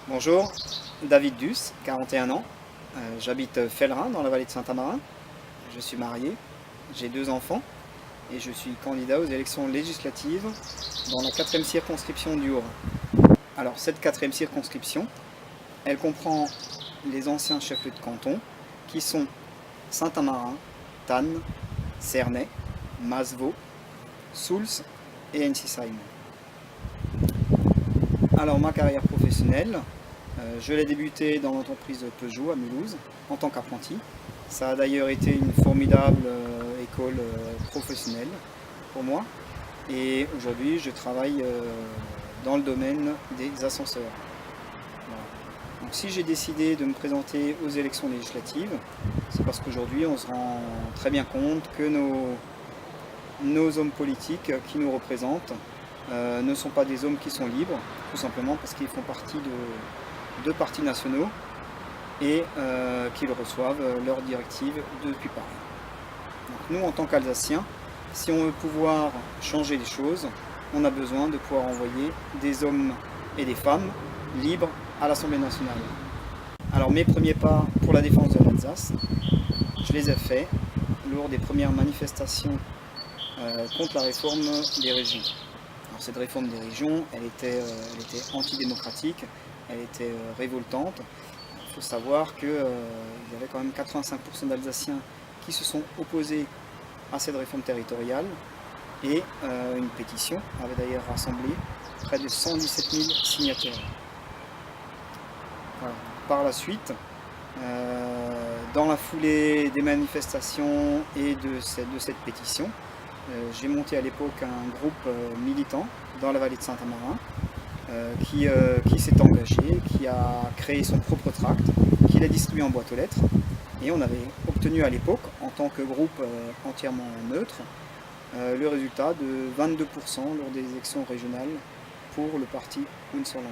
Bonjour, David Duss, 41 ans. J'habite Fellerin dans la vallée de Saint-Amarin. Je suis marié, j'ai 2 enfants et je suis candidat aux élections législatives dans la 4e circonscription du Haut-Rhin. Alors cette 4e circonscription, elle comprend les anciens chefs-lieux de canton qui sont Saint-Amarin, Thann, Cernay, Masevaux, Soultz et Ensisheim. Alors ma carrière professionnelle, je l'ai débutée dans l'entreprise Peugeot à Mulhouse en tant qu'apprenti. Ça a d'ailleurs été une formidable école professionnelle pour moi. Et aujourd'hui, je travaille dans le domaine des ascenseurs. Voilà. Donc, si j'ai décidé de me présenter aux élections législatives, c'est parce qu'aujourd'hui, on se rend très bien compte que nos hommes politiques qui nous représentent ne sont pas des hommes qui sont libres, tout simplement parce qu'ils font partie de partis nationaux et qu'ils reçoivent leurs directives depuis Paris. Donc nous, en tant qu'Alsaciens, si on veut pouvoir changer les choses, on a besoin de pouvoir envoyer des hommes et des femmes libres à l'Assemblée nationale. Alors mes premiers pas pour la défense de l'Alsace, je les ai faits lors des premières manifestations contre la réforme des régions. Alors, cette réforme des régions, elle était antidémocratique, elle était révoltante. Il faut savoir qu'il y avait quand même 85% d'Alsaciens qui se sont opposés à cette réforme territoriale et une pétition avait d'ailleurs rassemblé près de 117 000 signataires. Voilà. Par la suite, dans la foulée des manifestations et de cette pétition, j'ai monté à l'époque un groupe militant dans la vallée de Saint-Amarin qui s'est engagé, qui a créé son propre tract, qui l'a distribué en boîte aux lettres. Et on avait obtenu à l'époque, en tant que groupe entièrement neutre, le résultat de 22% lors des élections régionales pour le parti Unserland.